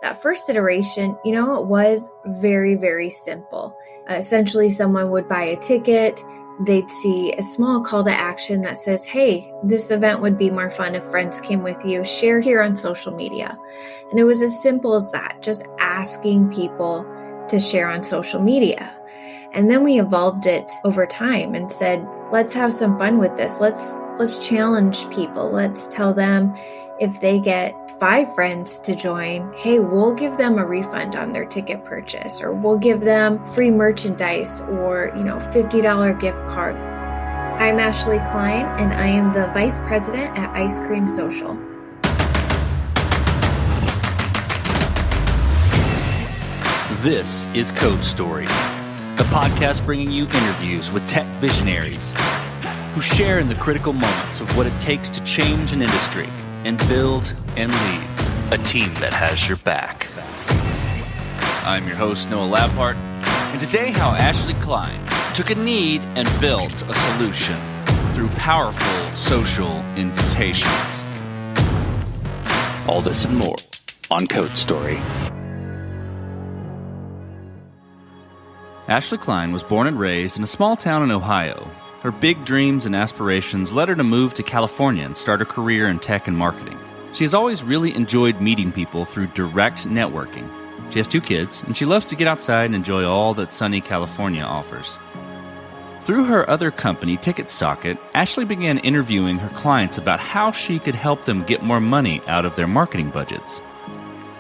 that first iteration, it was very, very simple. Essentially, someone would buy a ticket. They'd see a small call to action that says, hey, this event would be more fun if friends came with you. Share here on social media. And it was as simple as that, just asking people to share on social media. And then we evolved it over time and said, let's have some fun with this. Let's challenge people. Let's tell them if they get 5 friends to join, hey, we'll give them a refund on their ticket purchase, or we'll give them free merchandise or, $50 gift card. I'm Ashley Cline, and I am the Vice President at Ice Cream Social. This is Code Story, a podcast bringing you interviews with tech visionaries who share in the critical moments of what it takes to change an industry and build and lead a team that has your back. I'm your host, Noah Labhart, and today how Ashley Cline took a need and built a solution through powerful social invitations. All this and more on Code Story. Ashley Cline was born and raised in a small town in Ohio. Her big dreams and aspirations led her to move to California and start a career in tech and marketing. She has always really enjoyed meeting people through direct networking. She has 2 kids, and she loves to get outside and enjoy all that sunny California offers. Through her other company, Ticketsocket, Ashley began interviewing her clients about how she could help them get more money out of their marketing budgets.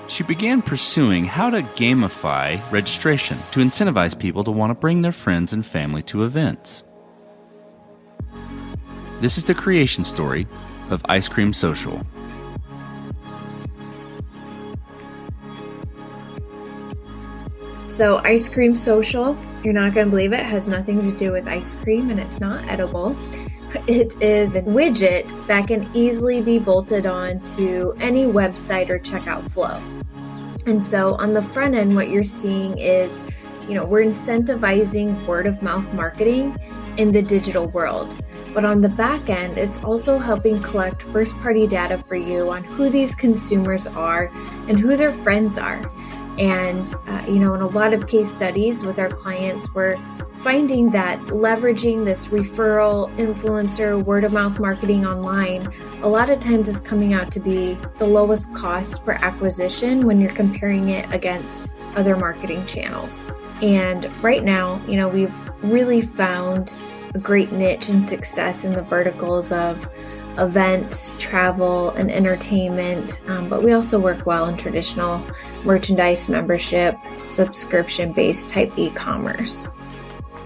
She began pursuing how to gamify registration to incentivize people to want to bring their friends and family to events. This is the creation story of Ice Cream Social. So Ice Cream Social, you're not going to believe it, has nothing to do with ice cream, and it's not edible. It is a widget that can easily be bolted on to any website or checkout flow. And so on the front end, what you're seeing is, we're incentivizing word of mouth marketing in the digital world. But on the back end, it's also helping collect first-party data for you on who these consumers are and who their friends are. And, in a lot of case studies with our clients, we're finding that leveraging this referral, influencer, word-of-mouth marketing online, a lot of times is coming out to be the lowest cost per acquisition when you're comparing it against other marketing channels. And right now, we've really found a great niche and success in the verticals of events, travel, and entertainment, but we also work well in traditional merchandise, membership, subscription-based type e-commerce.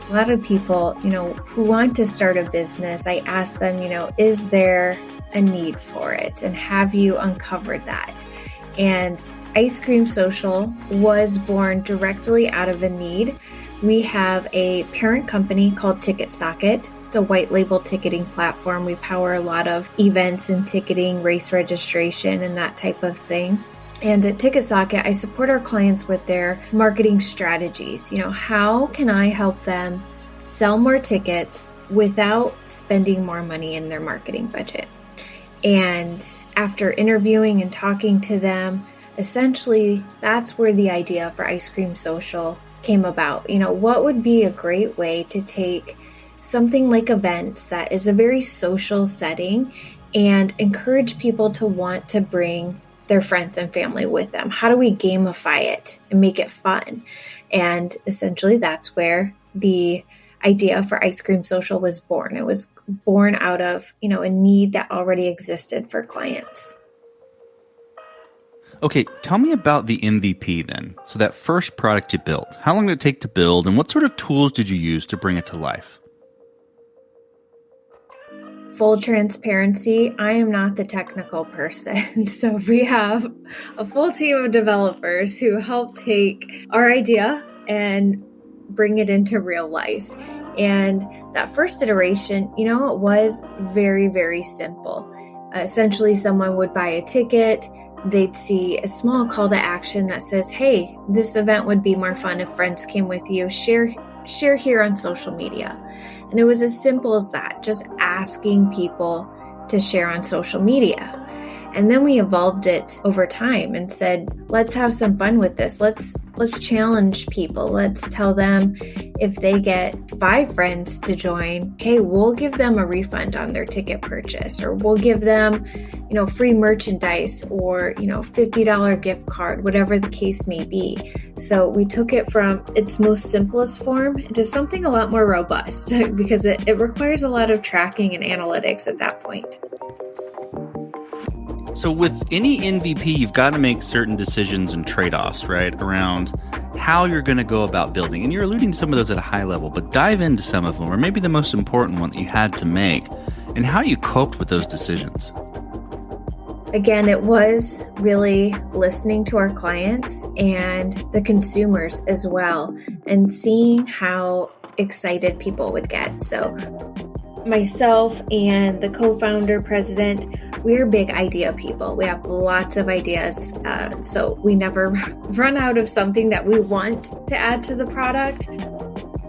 A lot of people, who want to start a business, I ask them, is there a need for it? And have you uncovered that? And Ice Cream Social was born directly out of a need. We have a parent company called Ticketsocket. It's a white label ticketing platform. We power a lot of events and ticketing, race registration, and that type of thing. And at Ticketsocket, I support our clients with their marketing strategies. How can I help them sell more tickets without spending more money in their marketing budget? And after interviewing and talking to them, essentially, that's where the idea for Ice Cream Social came about. What would be a great way to take something like events that is a very social setting and encourage people to want to bring their friends and family with them? How do we gamify it and make it fun? And essentially, that's where the idea for Ice Cream Social was born. It was born out of, a need that already existed for clients. Okay, tell me about the MVP then. So that first product you built, how long did it take to build, and what sort of tools did you use to bring it to life? Full transparency, I am not the technical person. So we have a full team of developers who help take our idea and bring it into real life. And that first iteration, it was very, very simple. Essentially, someone would buy a ticket. They'd see a small call to action that says, hey, this event would be more fun if friends came with you. Share here on social media. And it was as simple as that, just asking people to share on social media. And then we evolved it over time and said, let's have some fun with this. Let's challenge people. Let's tell them if they get 5 friends to join, hey, we'll give them a refund on their ticket purchase, or we'll give them, free merchandise, or, $50 gift card, whatever the case may be. So we took it from its most simplest form into something a lot more robust because it requires a lot of tracking and analytics at that point. So with any MVP, you've got to make certain decisions and trade-offs, right, around how you're going to go about building. And you're alluding to some of those at a high level, but dive into some of them, or maybe the most important one that you had to make, and how you coped with those decisions. Again, it was really listening to our clients and the consumers as well, and seeing how excited people would get. So myself and the co-founder, president, we're big idea people. We have lots of ideas, so we never run out of something that we want to add to the product.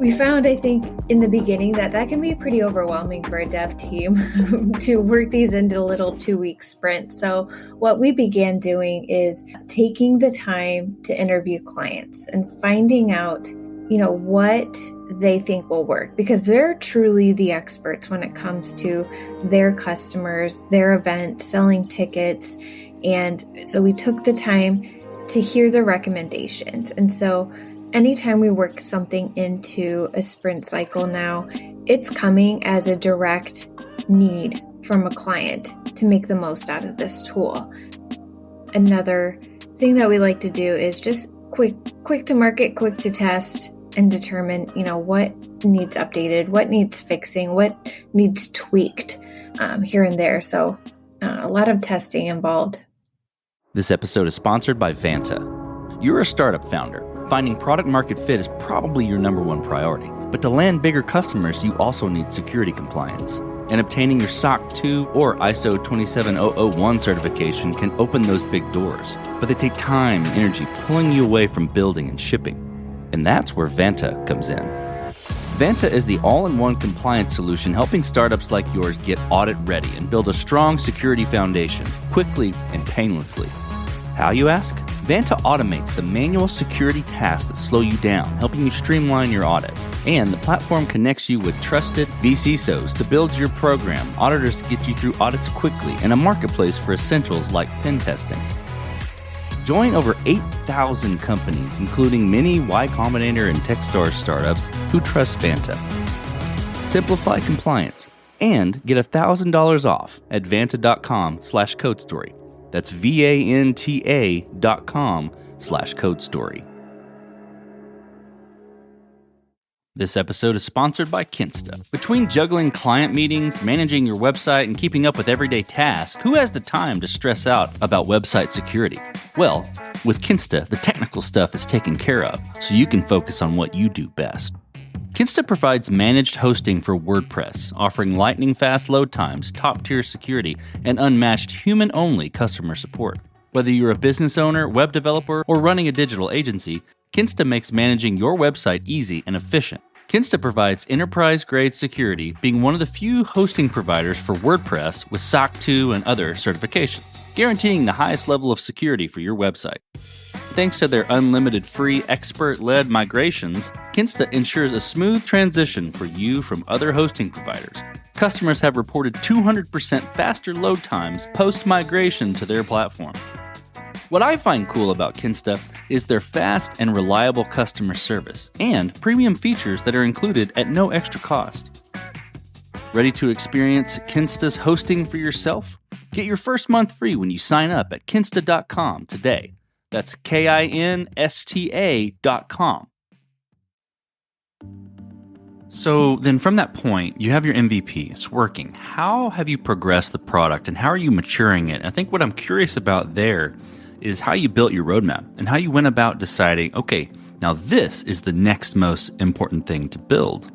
We found, I think, in the beginning that can be pretty overwhelming for a dev team to work these into little 2-week sprints. So what we began doing is taking the time to interview clients and finding out, what they think will work, because they're truly the experts when it comes to their customers, their event, selling tickets. And so we took the time to hear the recommendations. And so anytime we work something into a sprint cycle now, it's coming as a direct need from a client to make the most out of this tool. Another thing that we like to do is just quick to market, quick to test, and determine, what needs updated, what needs fixing, what needs tweaked here and there. So a lot of testing involved. This episode is sponsored by Vanta. You're a startup founder. Finding product market fit is probably your number one priority. But to land bigger customers, you also need security compliance. And obtaining your SOC 2 or ISO 27001 certification can open those big doors. But they take time and energy, pulling you away from building and shipping. And that's where Vanta comes in. Vanta is the all-in-one compliance solution helping startups like yours get audit ready and build a strong security foundation quickly and painlessly. How, you ask? Vanta automates the manual security tasks that slow you down, helping you streamline your audit. And the platform connects you with trusted vCISOs to build your program, auditors to get you through audits quickly, and a marketplace for essentials like pen testing. Join over 8,000 companies, including many Y Combinator and Techstars startups who trust Vanta. Simplify compliance and get $1,000 off at vanta.com/codestory. That's vanta.com/codestory. This episode is sponsored by Kinsta. Between juggling client meetings, managing your website, and keeping up with everyday tasks, who has the time to stress out about website security? Well, with Kinsta, the technical stuff is taken care of, so you can focus on what you do best. Kinsta provides managed hosting for WordPress, offering lightning-fast load times, top-tier security, and unmatched human-only customer support. Whether you're a business owner, web developer, or running a digital agency, Kinsta makes managing your website easy and efficient. Kinsta provides enterprise-grade security, being one of the few hosting providers for WordPress with SOC 2 and other certifications, guaranteeing the highest level of security for your website. Thanks to their unlimited free expert-led migrations, Kinsta ensures a smooth transition for you from other hosting providers. Customers have reported 200% faster load times post-migration to their platform. What I find cool about Kinsta is their fast and reliable customer service and premium features that are included at no extra cost. Ready to experience Kinsta's hosting for yourself? Get your first month free when you sign up at kinsta.com today. That's KINSTA.com. So then from that point, you have your MVP. It's working. How have you progressed the product and how are you maturing it? I think what I'm curious about there is how you built your roadmap and how you went about deciding, okay, now this is the next most important thing to build.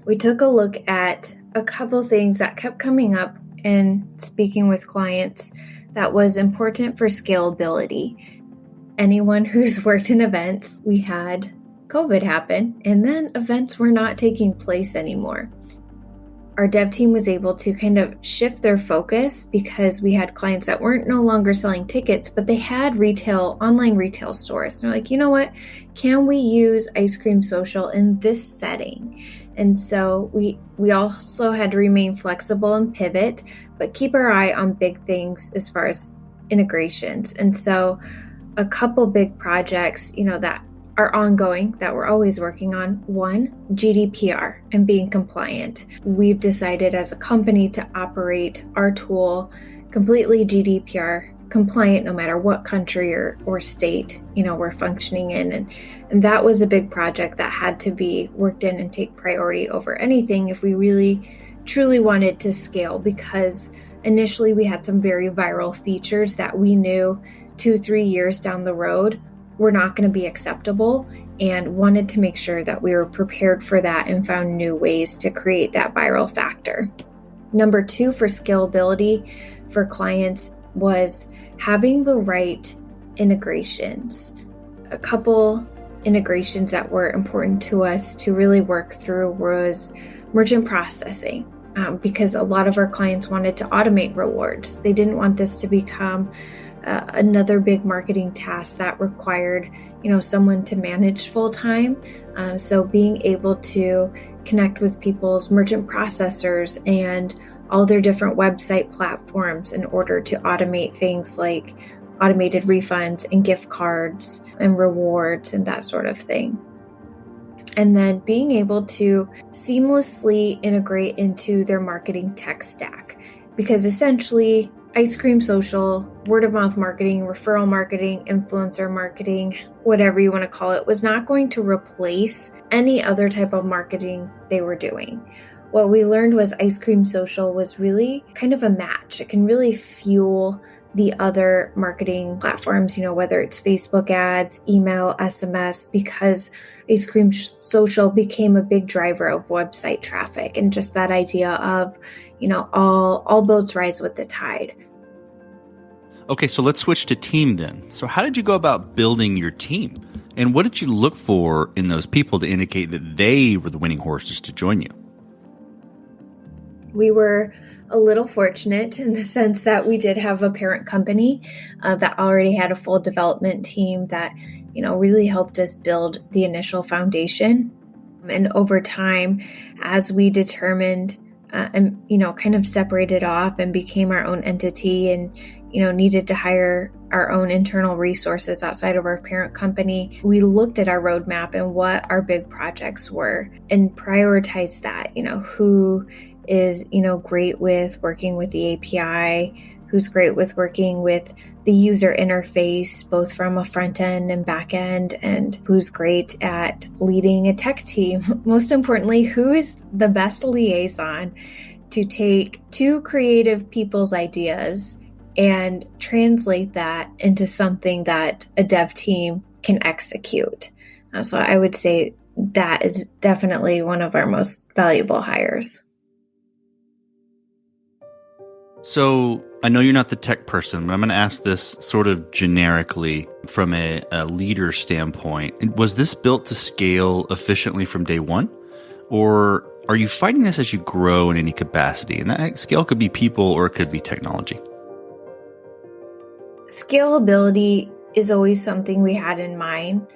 We took a look at a couple things that kept coming up in speaking with clients that was important for scalability. Anyone who's worked in events, we had COVID happen, and then events were not taking place anymore. our dev team was able to kind of shift their focus because we had clients that weren't no longer selling tickets, but they had online retail stores. And they're like, you know what? Can we use Ice Cream Social in this setting? And so we also had to remain flexible and pivot, but keep our eye on big things as far as integrations. And so a couple big projects, that are ongoing that we're always working on. One, GDPR and being compliant. We've decided as a company to operate our tool completely GDPR compliant, no matter what country or state, we're functioning in. And that was a big project that had to be worked in and take priority over anything if we really, truly wanted to scale, because initially we had some very viral features that we knew 2-3 years down the road were not going to be acceptable, and wanted to make sure that we were prepared for that and found new ways to create that viral factor. Number 2 for scalability for clients was having the right integrations. A couple integrations that were important to us to really work through was merchant processing, because a lot of our clients wanted to automate rewards. They didn't want this to become another big marketing task that required, someone to manage full time. So being able to connect with people's merchant processors and all their different website platforms in order to automate things like automated refunds and gift cards and rewards and that sort of thing. And then being able to seamlessly integrate into their marketing tech stack, because essentially Ice Cream Social, word of mouth marketing, referral marketing, influencer marketing, whatever you want to call it, was not going to replace any other type of marketing they were doing. What we learned was Ice Cream Social was really kind of a match. It can really fuel the other marketing platforms, whether it's Facebook ads, email, SMS, because Ice Cream Social became a big driver of website traffic, and just that idea of, all boats rise with the tide. Okay, so let's switch to team then. So how did you go about building your team? And what did you look for in those people to indicate that they were the winning horses to join you? We were a little fortunate in the sense that we did have a parent company that already had a full development team that, really helped us build the initial foundation. And over time, as we determined and, kind of separated off and became our own entity and, needed to hire our own internal resources outside of our parent company, we looked at our roadmap and what our big projects were and prioritized that, who is, great with working with the API, who's great with working with the user interface, both from a front end and back end, and who's great at leading a tech team. Most importantly, who is the best liaison to take two creative people's ideas and translate that into something that a dev team can execute. So I would say that is definitely one of our most valuable hires. So I know you're not the tech person, but I'm going to ask this sort of generically from a leader standpoint. Was this built to scale efficiently from day one? Or are you finding this as you grow in any capacity? And that scale could be people or it could be technology. Scalability is always something we had in mind.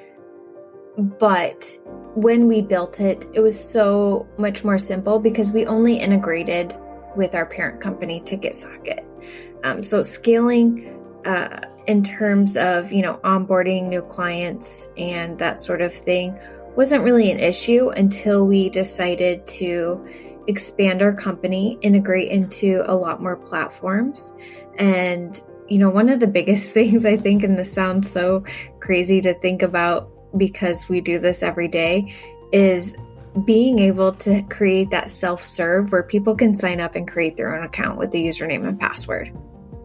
But when we built it, it was so much more simple because we only integrated with our parent company, Ticketsocket. So scaling in terms of, onboarding new clients and that sort of thing wasn't really an issue until we decided to expand our company, integrate into a lot more platforms. And, one of the biggest things I think, and this sounds so crazy to think about because we do this every day, is being able to create that self-serve where people can sign up and create their own account with the username and password.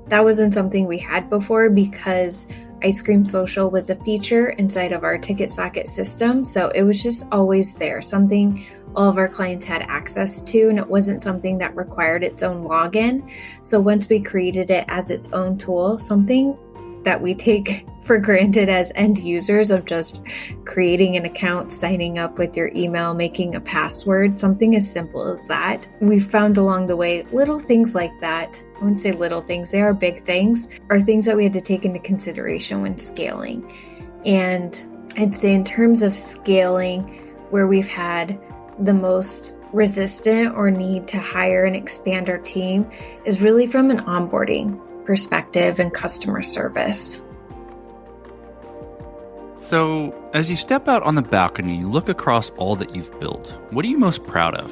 That wasn't something we had before because Ice Cream Social was a feature inside of our Ticketsocket system. So it was just always there, something all of our clients had access to, and it wasn't something that required its own login. So once we created it as its own tool, something that we take for granted as end users of just creating an account, signing up with your email, making a password, something as simple as that. We've found along the way little things like that. I wouldn't say little things, they are big things, are things that we had to take into consideration when scaling. And I'd say in terms of scaling, where we've had the most resistant or need to hire and expand our team is really from an onboarding perspective and customer service. So, as you step out on the balcony, you look across all that you've built. What are you most proud of?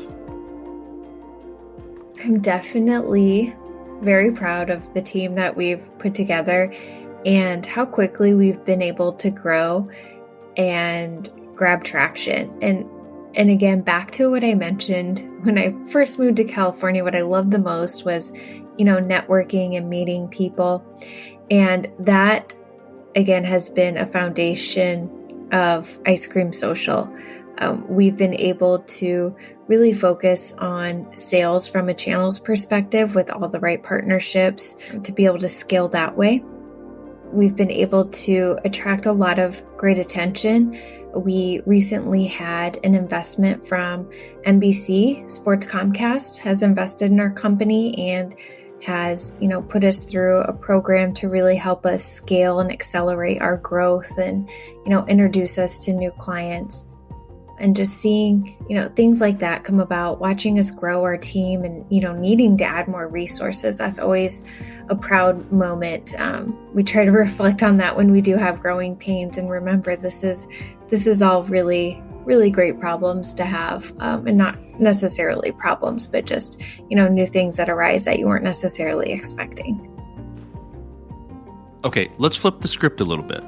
I'm definitely very proud of the team that we've put together and how quickly we've been able to grow and grab traction. And again, back to what I mentioned when I first moved to California, what I loved the most was, networking and meeting people. And that, again, has been a foundation of Ice Cream Social. We've been able to really focus on sales from a channels perspective with all the right partnerships to be able to scale that way. We've been able to attract a lot of great attention. We recently had an investment from NBC. Sports Comcast has invested in our company and has, put us through a program to really help us scale and accelerate our growth and, introduce us to new clients. And just seeing, things like that come about, watching us grow our team and, needing to add more resources, that's always a proud moment. We try to reflect on that when we do have growing pains and remember this is all really, really great problems to have, and not necessarily problems, but just, new things that arise that you weren't necessarily expecting. Okay, let's flip the script a little bit.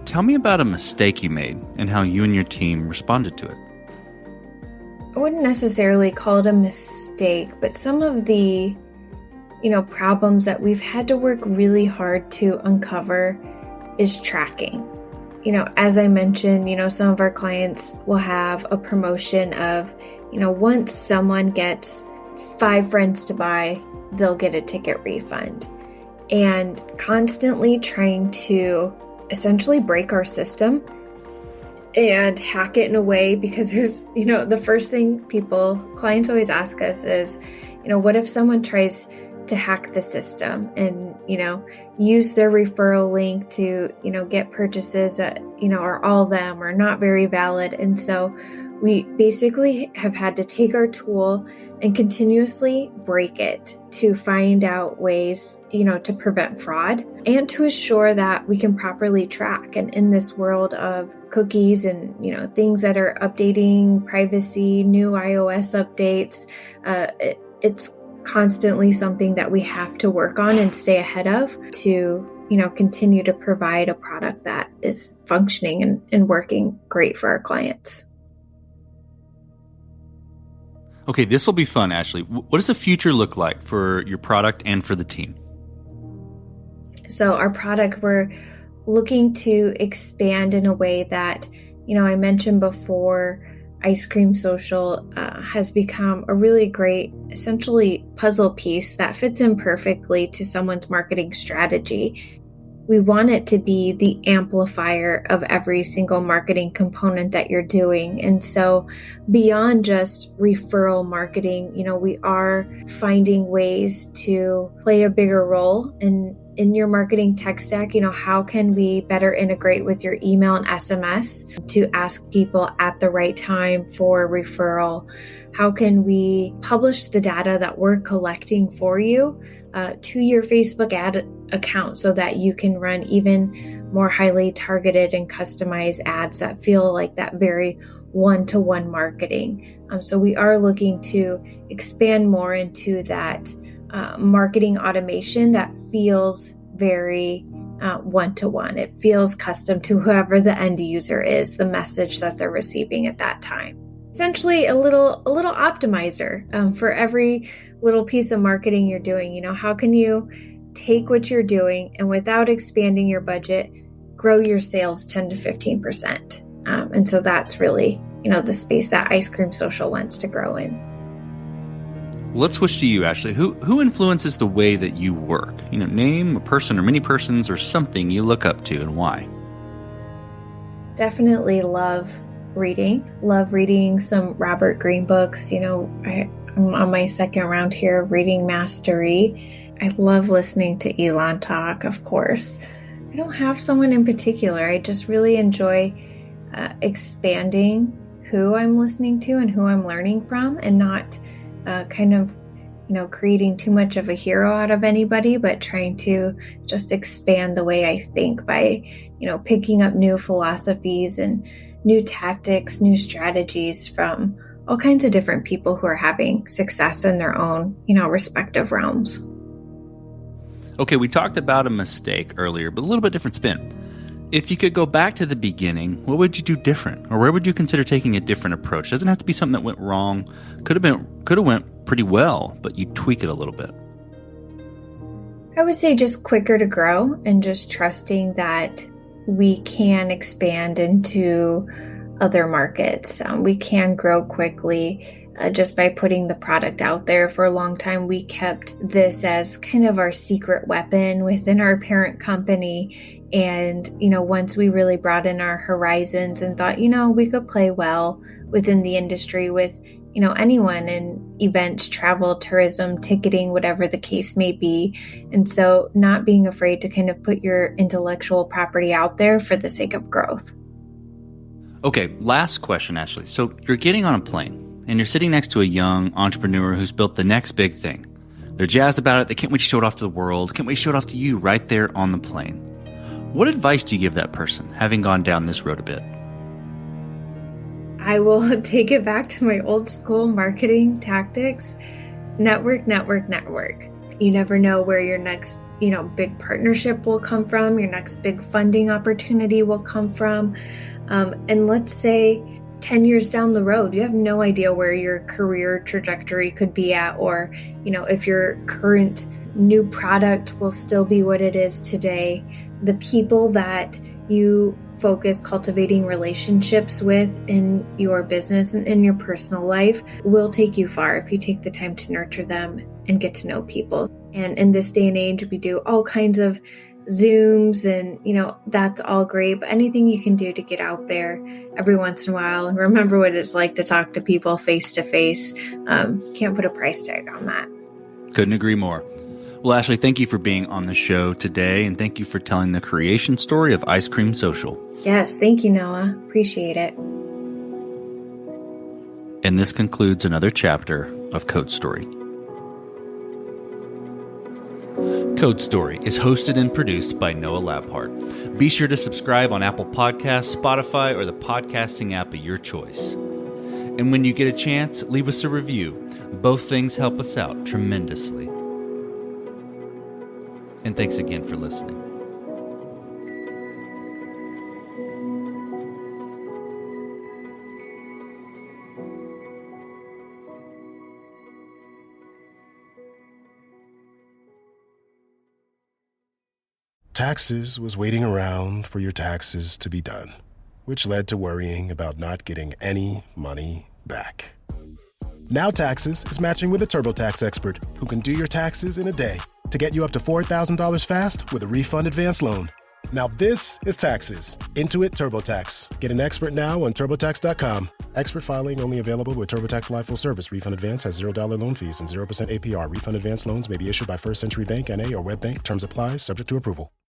Tell me about a mistake you made and how you and your team responded to it. I wouldn't necessarily call it a mistake, but some of the, problems that we've had to work really hard to uncover is tracking. As I mentioned, some of our clients will have a promotion of, once someone gets 5 friends to buy, they'll get a ticket refund. And constantly trying to essentially break our system and hack it in a way, because there's, the first thing clients always ask us is, what if someone tries to hack the system and, use their referral link to, get purchases that, are all them or not very valid. And so we basically have had to take our tool and continuously break it to find out ways, to prevent fraud and to assure that we can properly track. And in this world of cookies and, things that are updating, privacy, new iOS updates, it's constantly something that we have to work on and stay ahead of to, continue to provide a product that is functioning and working great for our clients. Okay, this will be fun, Ashley. What does the future look like for your product and for the team? So our product, we're looking to expand in a way that, I mentioned before, Ice Cream Social has become a really great, essentially, puzzle piece that fits in perfectly to someone's marketing strategy. We want it to be the amplifier of every single marketing component that you're doing. And so beyond just referral marketing, we are finding ways to play a bigger role in your marketing tech stack. How can we better integrate with your email and SMS to ask people at the right time for referral? How can we publish the data that we're collecting for you to your Facebook ad account so that you can run even more highly targeted and customized ads that feel like that very one-to-one marketing? So we are looking to expand more into that marketing automation that feels very one-to-one. It feels custom to whoever the end user is, the message that they're receiving at that time. Essentially a little optimizer for every little piece of marketing you're doing. How can you take what you're doing and without expanding your budget, grow your sales 10 to 15%? And so that's really, the space that Ice Cream Social wants to grow in. Let's switch to you, Ashley. Who influences the way that you work? Name a person or many persons or something you look up to, and why? Definitely love reading. Love reading some Robert Greene books. I'm on my second round here of reading mastery. I love listening to Elon talk, of course. I don't have someone in particular. I just really enjoy expanding who I'm listening to and who I'm learning from, and not creating too much of a hero out of anybody, but trying to just expand the way I think by, picking up new philosophies and new tactics, new strategies from all kinds of different people who are having success in their own, respective realms. Okay, we talked about a mistake earlier, but a little bit different spin. If you could go back to the beginning, what would you do different? Or where would you consider taking a different approach? It doesn't have to be something that went wrong. Could have went pretty well, but you tweak it a little bit. I would say just quicker to grow, and just trusting that we can expand into other markets. We can grow quickly just by putting the product out there. For a long time, we kept this as kind of our secret weapon within our parent company. And, once we really broadened our horizons and thought, we could play well within the industry with, anyone in events, travel, tourism, ticketing, whatever the case may be. And so not being afraid to kind of put your intellectual property out there for the sake of growth. Okay, last question, Ashley. So you're getting on a plane and you're sitting next to a young entrepreneur who's built the next big thing. They're jazzed about it. They can't wait to show it off to the world. Can't wait to show it off to you right there on the plane. What advice do you give that person, having gone down this road a bit? I will take it back to my old school marketing tactics. Network, network, network. You never know where your next, big partnership will come from, your next big funding opportunity will come from. And let's say 10 years down the road, you have no idea where your career trajectory could be at, or, if your current new product will still be what it is today. The people that you focus cultivating relationships with in your business and in your personal life will take you far if you take the time to nurture them and get to know people. And in this day and age, we do all kinds of Zooms and, that's all great, but anything you can do to get out there every once in a while and remember what it's like to talk to people face to face. Can't put a price tag on that. Couldn't agree more. Well, Ashley, thank you for being on the show today, and thank you for telling the creation story of Ice Cream Social. Yes, thank you, Noah. Appreciate it. And this concludes another chapter of Code Story. Code Story is hosted and produced by Noah Labhart. Be sure to subscribe on Apple Podcasts, Spotify, or the podcasting app of your choice. And when you get a chance, leave us a review. Both things help us out tremendously. And thanks again for listening. Taxes was waiting around for your taxes to be done, which led to worrying about not getting any money back. Now Taxes is matching with a TurboTax expert who can do your taxes in a day to get you up to $4,000 fast with a refund advance loan. Now this is Taxes. Intuit TurboTax. Get an expert now on TurboTax.com. Expert filing only available with TurboTax Live Full Service. Refund advance has $0 loan fees and 0% APR. Refund advance loans may be issued by First Century Bank, N.A. or WebBank. Terms apply. Subject to approval.